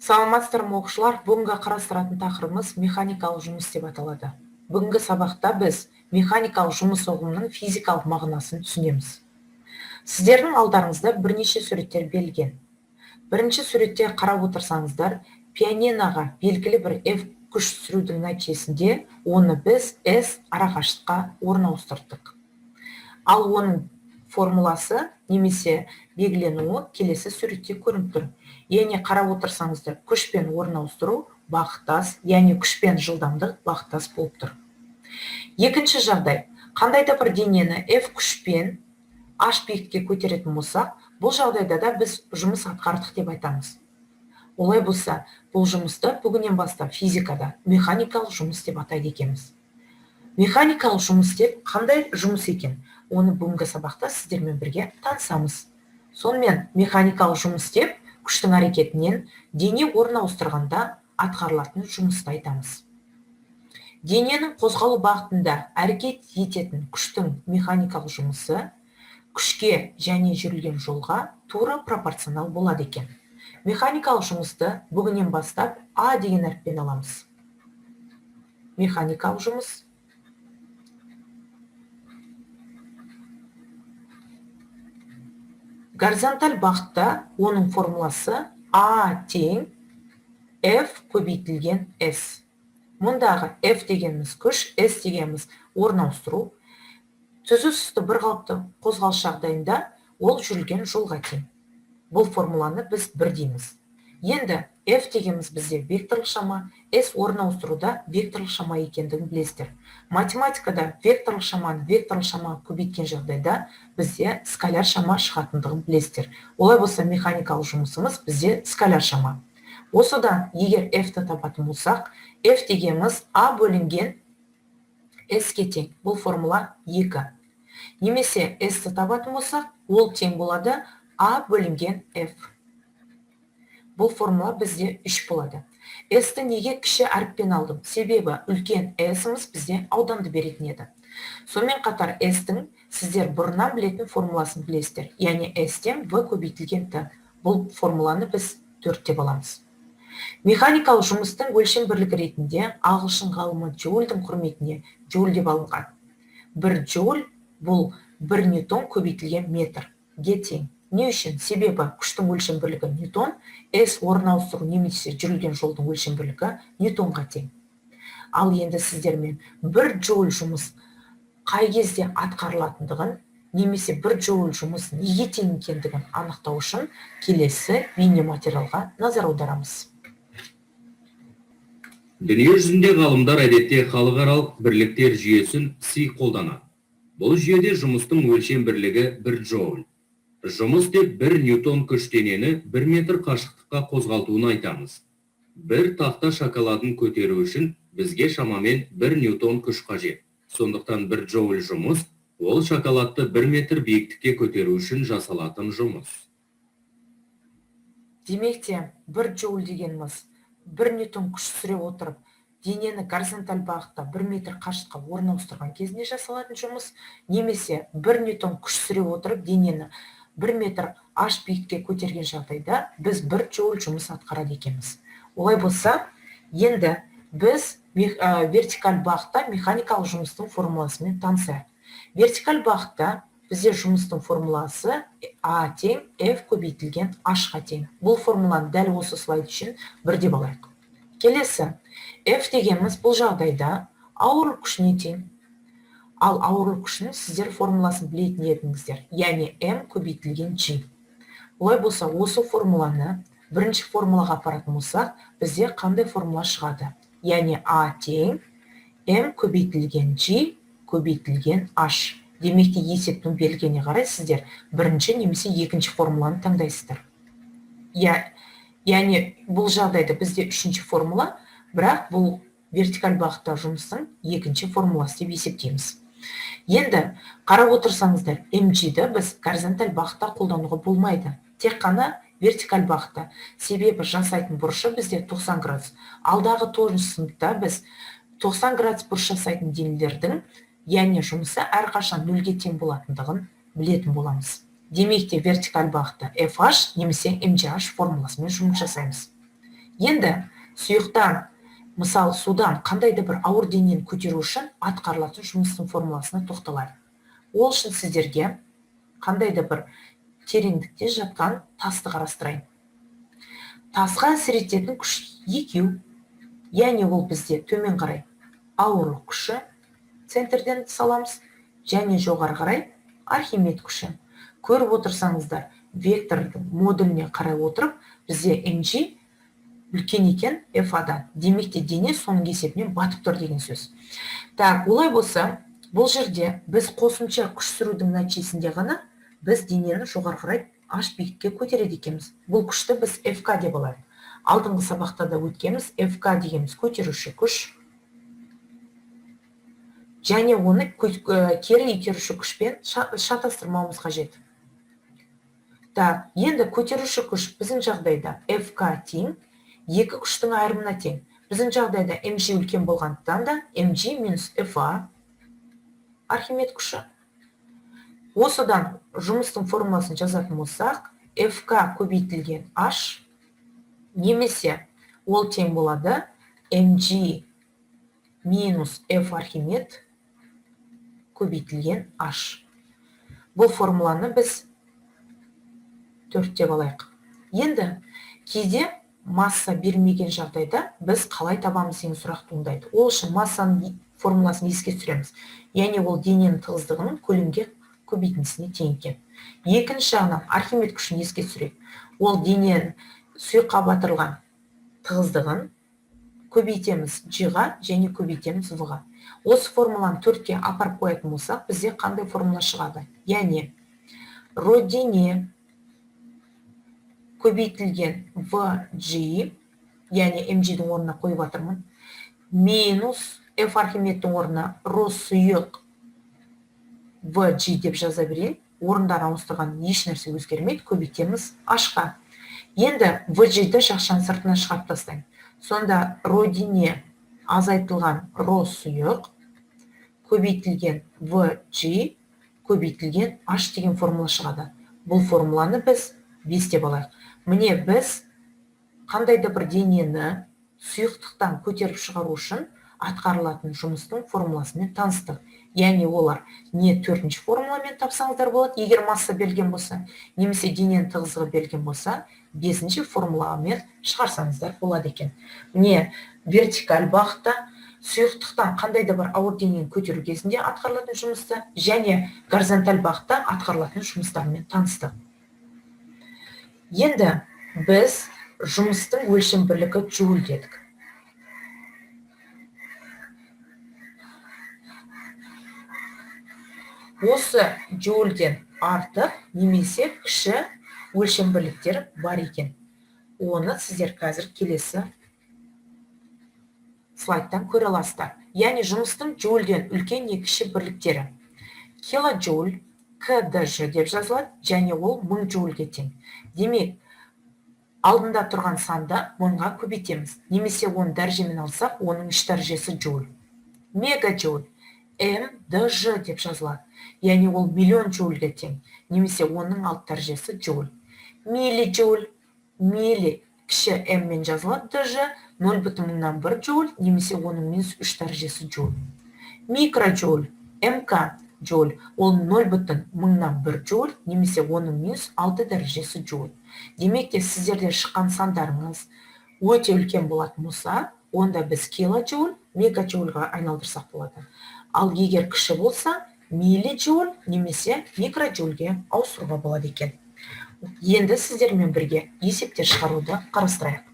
Саламатсыздар ма оқушылар, бүгінгі қарастыратын тақырыбымыз механикалық жұмыс деп аталады. Бүгінгі сабақта біз механикалық жұмыс ұғымының физикалық мағынасын түсінеміз. Сіздердің алдарыңызда бірнеше суреттер берілген. Бірінші суретте қарап отырсаңыздар, пианиноға белгілі бір F күш түсірудің нәтижесінде оны біз S арақашықтыққа орналастырдық. Ал оның формуласы немесе белгіленуі келесі суретте көрініп тұр. Яғни қарап отырсаңыздар, күшпен орналастыру бағыттас, яғни күшпен жылдамдық бағыттас болып тұр. Екінші жағдай, қандай да бір денені F күшпен H биіктікке көтеретін болсақ, бұл жағдайда да біз жұмыс атқардық деп айтамыз. Олай болса, бұл жұмысты бүгіннен бастап физикада механикалық жұмыс деп атайды екенбіз. Механикалық жұмыс деп қандай жұмыс екен? Оны бүгінгі сабақта сіздермен бірге танысамыз. Сонымен механикалық жұмыс деп күштің әрекетінен дене орналастырғанда атқарылатын жұмысты айтамыз. Дененің қозғалу бағытында әрекет ететін күштің механикалық жұмысы күшке және жүрілген жолға тура пропорционал болады екен. Механикалық жұмысты бүгіннен бастап А деген әріппен аламыз. Механикалық жұмыс горизонталь бағытта оның формуласы А тең F көбейтілген S. Мұндағы F дегеніміз күш, S дегеніміз орналастыру. Түзу сұсты бір қалыпты қозғалыс жағдайында ол жүрілген жолға тең. Бұл формуланы біз бір дейміз. Енді F дегеніміз бізде векторлық шама, S орналастыруда векторлық шама екендігін білесіздер. Математикада векторлық шама көбейткен жағдайда бізде скаляр шама шығатындығын білесіздер. Олай болса механикалық жұмысымыз бізде скаляр шама. Осыдан егер F-ті табатын болсақ, F дегеніміз А бөлінген S-ке тең. Бұл формула 2. Немесе S-ті табатын болсақ, ол тең болады А бөлінген F. Бұл формула бізде 3 болады. S-ті неге кіші әріппен алдым? Себебі үлкен S-іміз бізде ауданды беретін еді. Сонымен қатар S-тің сіздер бұрыннан білетін формуласын білесіздер. Яғни S-тен V көбейтілген Т. Бұл формуланы біз 4 деп аламыз. Механикалық жұмыстың өлшем бірлігі ретінде ағылшын ғалымы Джоульдің құрметіне джоуль деп алынған. 1 джоуль бұл 1 ньютон көбейтілген метр ге тең. Не үшін? Себебі күштің өлшем бірлігі ньютон, S орналастыру немесе жүрілген жолдың өлшем бірлігі ньютонға тең. Ал енді сіздермен 1 джоуль жұмыс қай кезде атқарылатындығын, немесе 1 джоуль жұмыс неге тең екендігін анықтау үшін келесі бейнематериалға назар аударамыз. Дүние жүзінде ғалымдар әдетте халықаралық бірліктер жүйесін Си қолданады. Бұл жүйеде жұмыстың өлшем бірлігі 1 джоуль. Жұмыс деп 1 ньютон күш денені 1 метр қашықтыққа қозғалтуын айтамыз. Бір тақта шоколадын көтеру үшін бізге шамамен 1 ньютон күш қажет. Сондықтан 1 джоуль жұмыс ол шоколадты 1 метр биіктікке көтеру үшін жасалатын жұмыс. Демекте 1 джоуль дегеніміз 1 ньютон күш түсіре отырып, денені горизонталь бағытта 1 метр қашықтыққа орналастырған кезінде жасалатын жұмыс, немесе 1 ньютон күш түсіре отырып, денені 1 метр H биіктікке көтерген жағдайда біз 1 джоуль жұмыс атқарады екенбіз. Олай болса, енді біз вертикаль бағытта механикалық жұмыстың формуласымен танысайық. Вертикаль бағытта бізде жұмыстың формуласы А тең F көбейтілген H-ға тең. Бұл формуланы дәл осы слайд үшін бір деп алайық. Келесі, F дегеніміз бұл жағдайда ауырлық күшіне тең. Ал ауырлық күшінің сіздер формуласын білетін едіңіздер, яғни M көбейтілген G. Олай болса, осы формуланы бірінші формулаға апаратын болсақ, бізде қандай формула шығады? Яғни А тең M көбейтілген G көбейтілген H. Демекте есептің берілгеніне қарай сіздер бірінші немесе екінші формуланы таңдайсыздар. Яғни бұл жағдайда бізде үшінші формула, бірақ бұл вертикаль бағытта жұмыстың екінші формуласы деп есептейміз. Енді қарап отырсаңыздар, mg-ді біз горизонталь бағытта қолдануға болмайды. Тек қана вертикаль бағытта. Себебі жасайтын бұрышы бізде 90 градус. Алдағы 9-шы сыныпта біз 90 градус бұрыш жасайтын денелердің яғни жұмысы әрқашан 0-ге тең болатындығын білетін боламыз. Демекте вертикаль бағытта FH немесе MGH формуласымен жұмыс жасаймыз. Енді сұйықтан, мысалы судан қандайды бір ауыр денені көтеру үшін атқарылатын жұмыстың формуласына тоқталайық. Ол үшін сіздерге қандайды бір тереңдікте жатқан тасты қарастырайын. Тасқа әсер ететін күш екеу, яғни ол бізде төмен қарай ауырлық күші центрден саламыз, және жоғары қарай Архимед күші. Көріп отырсаңыздар, вектордың модуліне қарай отырып, бізде mg үлкен екен F-дан. Демекте дене соның есебінен батып тұр деген сөз. Так, олай болса, бұл жерде біз қосымша күш сүрудің нәтижесінде ғана біз денені жоғары қарай H биіктікке көтереді екенбіз. Бұл күшті біз FK деп алайық. Алдыңғы сабақта да өткенбіз, FK дегеніміз көтеруші күш, және оны кері итеруші күшпен шатастырмауымыз қажет. Так, енді көтеруші күш біздің жағдайда FK тең, екі күштің айырымына тең. Біздің жағдайда mg үлкен болғандықтан да mg минус FA Архимед күші. Осыдан жұмыстың формуласын жазатын болсақ, FK көбейтілген H немесе ол тең болады mg минус F Архимед көбейтілген H. Бұл формуланы біз 4 деп алайық. Енді кейде масса бермеген жағдайда біз қалай табамыз деген сұрақ туындайды. Ол үшін массаның формуласын еске түсіреміз. Яғни ол дененің тығыздығының көлемге көбейтіндісіне тең екен. Екінші жағынан Архимед күшін еске түсірейік. Ол дененің сұйыққа батырылған тығыздығын көбейтеміз G-ға және көбейтеміз V-ға. Осы формуланы 4-ке апарып қоятын болсақ, бізде қандай формула шығады? Яғни ρ дене көбейтілген VG, яғни mg-дің орнына қойып жатырмын, минус F Архимедтің орнына ρ сұйық VG деп жаза берейін. Орындар ауыстырған еш нәрсе өзгермейді, көбейтеміз H-қа. Енді VG-ді жақшаның сыртына шығарып тастайын. Сонда ρ дене азайтылған ρ сұйық көбейтілген VG көбейтілген H деген формула шығады. Бұл формуланы біз 5 деп алайық. Міне біз қандайды бір денені сұйықтықтан көтеріп шығару үшін атқарылатын жұмыстың формуласымен таныстық. Яғни олар не 4-ші формуламен тапсаңыздар болады, егер масса берілген болса, немесе дененің тығыздығы берілген болса, 5-ші формуламен шығарсаңыздар болады екен. Міне вертикаль бағытта сұйықтықтан қандайды бір ауыр денені көтеру кезінде атқарылатын жұмысты және горизонталь бағытта атқарылатын жұмыстармен таныстық. Енді біз жұмыстың өлшем бірлігі джоуль дедік. Осы джоульден артық немесе кіші өлшем бірліктер бар екен. Оны сіздер қазір келесі слайдтан көре аласыздар. Яғни жұмыстың джоульден үлкен не кіші бірліктері. Килоджоуль КДЖ деп жазылады, және ол 1000 джоульге тең. Демек, алдында тұрған санда 1000-ға көбейтеміз. Немесе оны дәрежемен алсақ, оның 3 дәрежесі джоуль. Мегаджоуль МДЖ деп жазылады. Яғни ол миллион джоульге тең. Немесе оның 6 дәрежесі джоуль. Миллиджоуль, милли кіші М мен жазылады, ДЖ 0,1 джоуль, немесе оның минус 3 дәрежесі джоуль. Микроджоуль МК джоуль, ол 0,1 джоуль, немесе оның минус 6 дәрежесі джоуль. Демек те сіздерде шыққан сандарыңыз өте үлкен болатын болса, онда біз килоджоуль, мегаджоульға айналдырсақ болады. Ал егер кіші болса, миллиджоуль немесе микроджоульге ауыстыруға болады екен. Енді сіздермен бірге есептер шығаруды қарастырайық.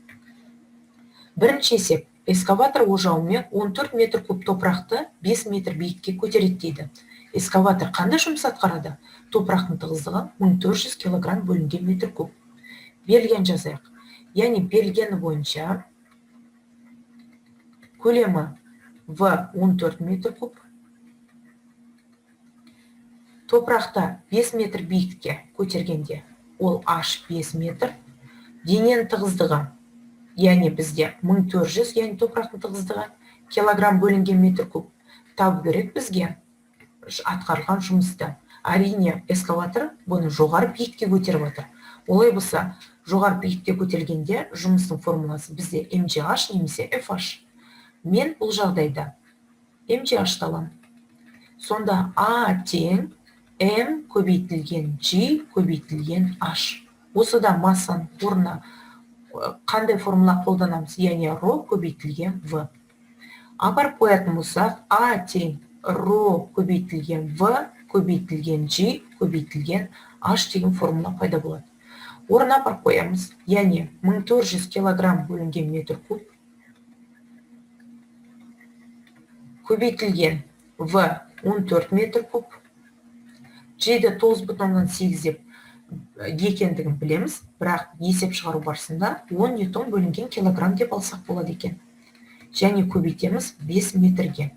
Бірінші есеп. Эскаватор ожауымен 14 метр куб топырақты 5 метр биікке көтереді дейді. Эскаватор қандай жұмыс атқарады? Топырақтың тығыздығы 1400 кг бөлінген метр куб. Берілген жазайық. Яғни берілгені бойынша көлемі В 14 метр куб. Топырақта 5 метр биіктікке көтергенде ол H 5 метр. Дененің тығыздығы, яғни бізде 1400, яғни топырақтың тығыздығы килограмм бөлінген метр куб. Табу керек бізге атқарылған жұмысты. Әрине, эскаватор бұны жоғары биікке көтеріп отыр. Олай болса, жоғары биіктікке көтерілгенде жұмыстың формуласы бізде mgh немесе fh. Мен бұл жағдайда mgh аламын. Сонда a тең m көбейтілген g көбейтілген h. Осыда массаның орнына қандай формула қолданамыз? Яғни ρ көбейтілген v. Апарып қоятын болсақ, a тең ρ көбейтілген v көбейтілген g көбейтілген h деген формула пайда болады. Орнына апарып қоямыз. Яғни 1400 килограмм бөлінген метр куб көбейтілген v 14 метр куб, g-ді 9,8 деп екендігін білеміз, бірақ есеп шығару барысында 10 ньютон бөлінген килограмм деп алсақ болады екен. Және көбейтеміз 5 метрге.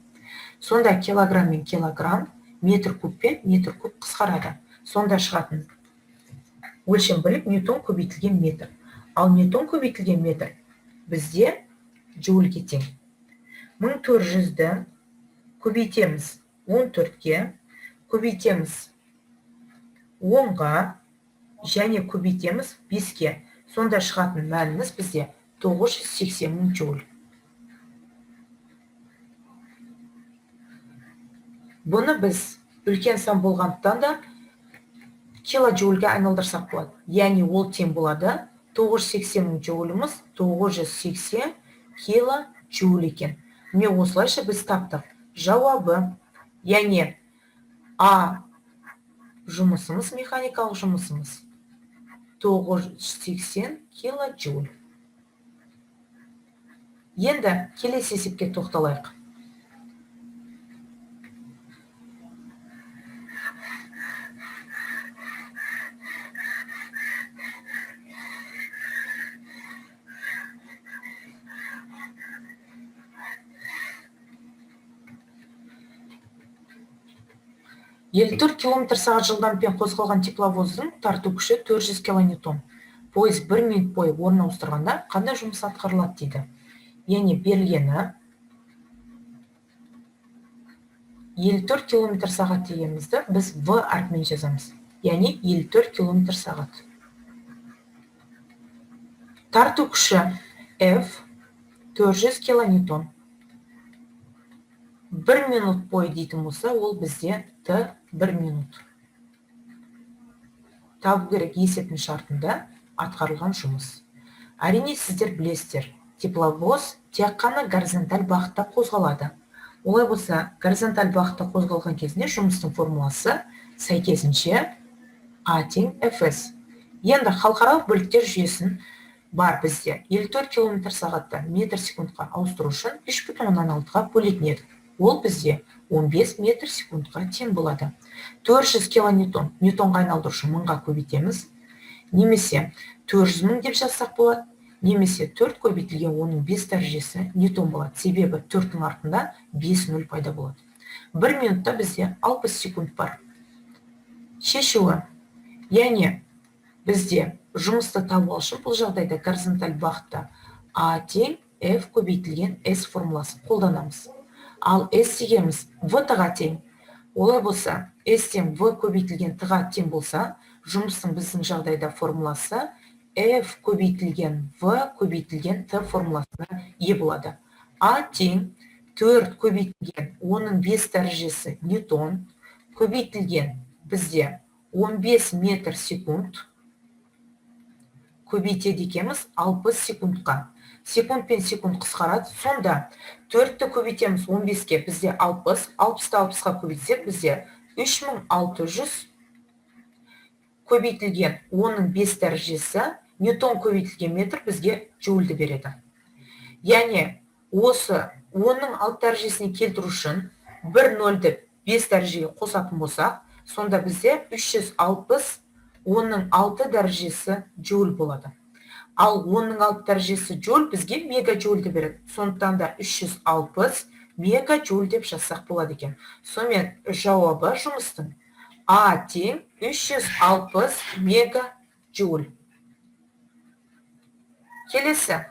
Сонда килограмм мен килограмм, метр куб пен метр куб қысқарады. Сонда шығатын өлшем бірлік ньютон көбейтілген метр. Ал ньютон көбейтілген метр бізде джульге тең. 1400-ді көбейтеміз 14-ке, көбейтеміз 10-ға, және көбейтеміз 5-ке. Сонда шығатын мәніміз бізде 980 мың джоуль. Бұны біз үлкен сан болғандықтан да килоджоульге айналдырсақ болады. Яғни ол тең болады 980 мың джоуліміз 980 килоджоуль екен. Міне осылайша біз таптық. Жауабы, яғни А жұмысымыз, механикалық жұмысымыз 980 килоджоуль. Енді келесі есепке тоқталайық. км сағат жылдамдықпен қозғалған тепловоздың тарту күші 400 килоньютон. Пойыз 1 минут бойы орнына ауыстырғанда қандай жұмыс атқарылады дейді. Яғни берілгені 54 км сағат дегенімізді біз v әрпімен жазамыз. Яғни 54 км сағат. Тарту күші F 400 килоньютон. 1 минут бойы дейтін болса, ол бізде Т 1 минут. Табу керек есептің шартында атқарылған жұмыс. Әрине сіздер білесіздер, тепловоз тек қана горизонталь бағытта қозғалады. Олай болса, горизонталь бағытта қозғалған кезінде жұмыстың формуласы сәйкесінше А тең Fs. Енді халықаралық бөліктер жүйесін бар бізде 54 км сағатта метр секундқа ауыстыру үшін 3,6-ға бөлетін едік. Ол бізде 15 метр секундқа тең болады. 400 килоньютон, ньютонға айналдыру үшін 1000-ға көбейтеміз. Немесе 400 мың деп жазсақ болады. Немесе 4 көбейтілген оның 5 дәрежесі ньютон болады. Себебі 4-дің артында 5 0 пайда болады. 1 минутта бізде 60 секунд бар. Шешуі. Яғни бізде жұмысты табу үшін бұл жағдайда горизонталь бағытта А тең F көбейтілген S формуласын қолданамыз. Ал S дегеніміз V-ға тең. Олай болса, S тең V көбейтілген Т-ға тең болса, жұмыстың біздің жағдайда формуласы F көбейтілген V көбейтілген Т формуласына ие болады. А тең 4 көбейтілген оның 5 дәрежесі ньютон көбейтілген бізде 15 метр секунд көбейтеді екенбіз 60 секундқа. Секунд пен секунд қысқарады. Сонда 4-ті көбейтеміз 15-ке, бізде 60, 60-ті 60-ға көбейтсек, бізде 3600 көбейтілген оның 5 дәрежесі ньютон көбейтілген метр бізге джоульді береді. Яғни осы оның 6 дәрежесіне келтіру үшін 1 0-ді 5 дәрежеге қосатын болсақ, сонда бізде 360 оның 6 дәрежесі джоуль болады. Ал оның 6 дәрежесі джоуль бізге мегаджоульді береді. Сондықтан да 360 мегаджоуль деп жазсақ болады екен. Сонымен жауабы жұмыстың А тең 360 мегаджоуль. Келесі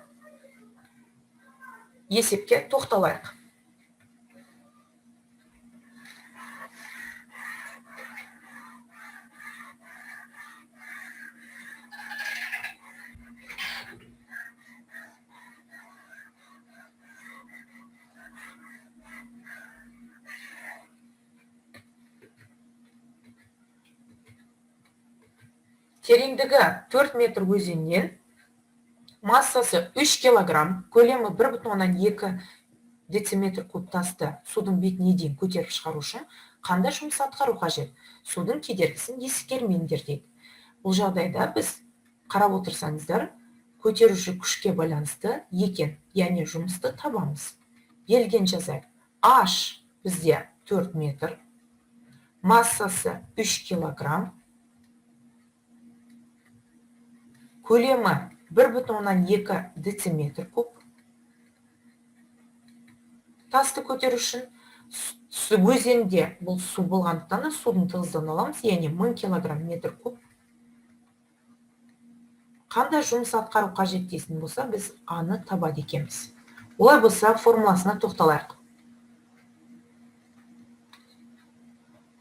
есепке тоқталайық. тереңдігі 4 метр өзеннен, массасы 3 килограмм, көлемі 1,2 дециметр куб тасты судың бетіне дейін көтеріп шығару үшін қандай жұмыс атқару қажет? Судың кедергісін ескермеңдер дейік. Бұл жағдайда біз қарап отырсаңыздар, көтеруші күшке байланысты екен, яғни жұмысты табамыз. Берілген жазайық. H бізде 4 метр, массасы 3 килограмм, көлемі 1,2 дециметр куб. Тасты көтеру үшін өзенде бұл су болғандықтан судың тығыздығын аламыз, яғни 1000 килограмм метр куб. Қандай жұмыс атқару қажет дейтін болса, біз аны табады екенбіз. Олай болса, формуласына тоқталайық.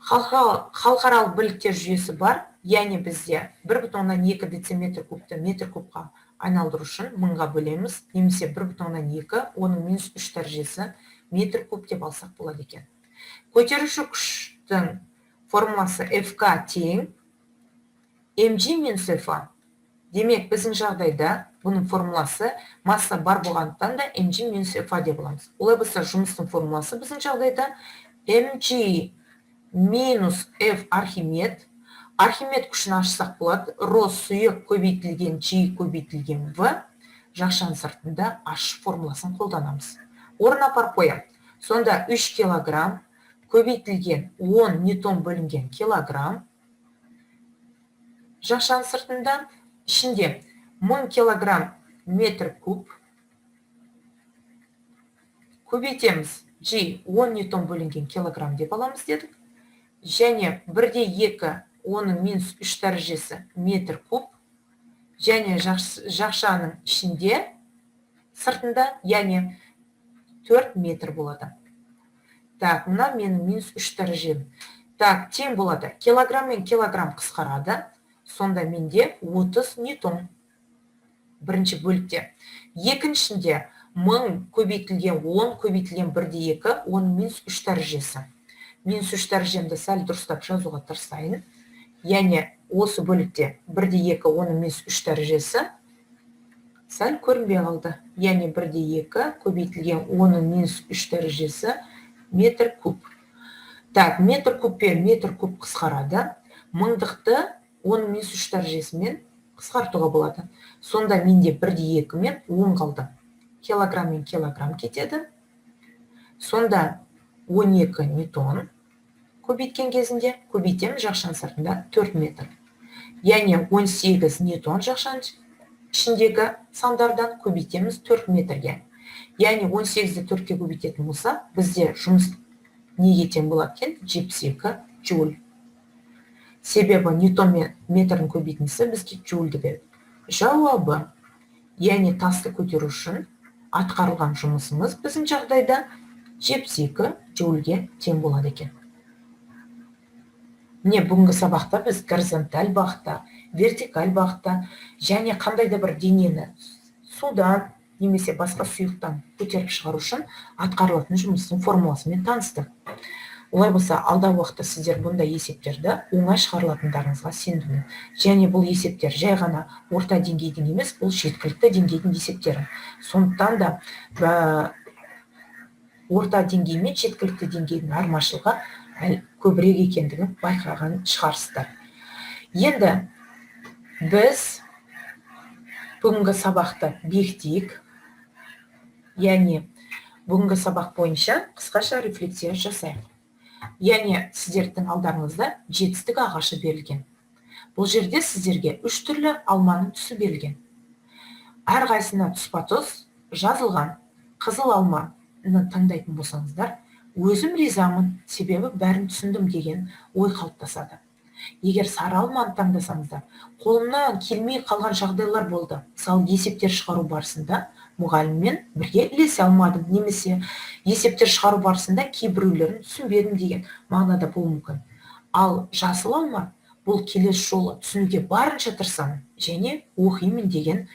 Халықаралық бірліктер жүйесі бар, яғни бізде 1,2 дециметр кубты метр кубқа айналдыру үшін 1000-ға бөлеміз, немесе 1,2, оның минус 3 дәрежесі метр куб деп алсақ болады екен. Көтеруші күштің формуласы FK тең mg минус FA. Демек, біздің жағдайда бұның формуласы масса бар болғандықтан да mg минус FA деп аламыз. Олай болса, жұмыстың формуласы біздің жағдайда mg минус F Архимед. Архимед күшін ашсақ болады. Рho сұйық көбейтілген G көбейтілген V. Жақшаның сыртында H формуласын қолданамыз. Орын апарып қоям. Сонда 3 килограмм көбейтілген 10 ньютон бөлінген килограмм. Жақшаның сыртында ішінде 1000 килограмм метр куб. Көбейтеміз. G 10 ньютон бөлінген килограмм деп аламыз дедік. Және 1,2 оның минус 3 дәрежесі метр куб. Және жақшаның ішінде сыртында, яғни 4 метр болады. Так, мына менің минус 3 дәрежем. Так, тең болады. Килограмм мен килограмм қысқарады. Сонда менде 30 ньютон. Бірінші бөлікте. Екіншінде 1000 көбейтілген 10 көбейтілген 1,2, оның минус 3 дәрежесі. Минус 3 дәрежемді сәл дұрыстап жазуға тырысайын. Яғни осы бөлікте 1,2, оның минус 3 дәрежесі сәл көрінбей қалды. Яғни 1,2 көбейтілген 10 минус 3 дәрежесі метр куб. Так, метр куб пен метр куб қысқарады. Мыңдықты 10 минус 3 дәрежесімен қысқартуға болады. Сонда менде 1,2 мен 10 қалды. Килограмм мен килограмм кетеді. Сонда 12 ньютон көбейткен кезінде көбейтеміз жақшаның сыртында 4 метр. Яғни 18 ньютон жақшаның ішіндегі сандардан көбейтеміз 4 метрге. Яғни 18-ді 4-ке көбейтетін болса, бізде жұмыс неге тең болады екен? 72 джуль. Себебі ньютон мен метрдің көбейтіндісі бізге джульді береді. Жауабы, яғни тасты көтеру үшін атқарылған жұмысымыз біздің жағдайда 72 джульге тең болады екен. Міне бүгінгі сабақта біз горизонталь бағытта, вертикаль бағытта және қандай да бір денені судан немесе басқа сұйықтан көтеріп шығару үшін атқарылатын жұмыстың формуласымен таныстық. Олай болса, алдағы уақытта сіздер бұндай есептерді оңай шығарылатындарыңызға сенімдімін. Және бұл есептер жай ғана орта деңгейдің емес, бұл жеткілікті деңгейдің есептері. Сондықтан да орта деңгей мен жеткілікті деңгейдің айырмашылығы көбірек екендігін байқаған шығарсыздар. Енді біз бүгінгі сабақты бекітейік. Яғни бүгінгі сабақ бойынша қысқаша рефлексия жасайық. Яғни сіздердің алдарыңызда жетістік ағашы берілген. Бұл жерде сіздерге 3 түрлі алманың түсі берілген. Әрқайсысына тұспа-тұс жазылған. Қызыл алманы таңдайтын болсаңыздар, өзім ризамын, себебі бәрін түсіндім деген ой қалыптасады. Егер сары алманы таңдасаңыздар, қолымнан келмей қалған жағдайлар болды. Мысалы, есептер шығару барысында мұғаліммен бірге ілесе алмадым, немесе есептер шығару барысында кейбіреулерін түсінбедім деген мағынада болуы мүмкін. Ал жасыл алма бұл келесі жолы түсінуге барынша тырысамын және оқимын деген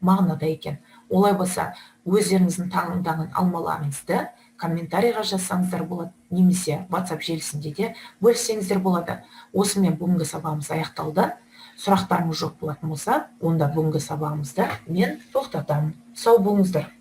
мағынада екен. Олай болса, өздеріңіздің таңдаған алмаларыңызды комментарийға жазсаңыздар болады, немесе WhatsApp желісінде де бөліссеңіздер болады. Осымен бүгінгі сабағымыз аяқталды. Сұрақтарыңыз жоқ болатын болса, онда бүгінгі сабағымызды мен тоқтатамын. Сау болыңыздар.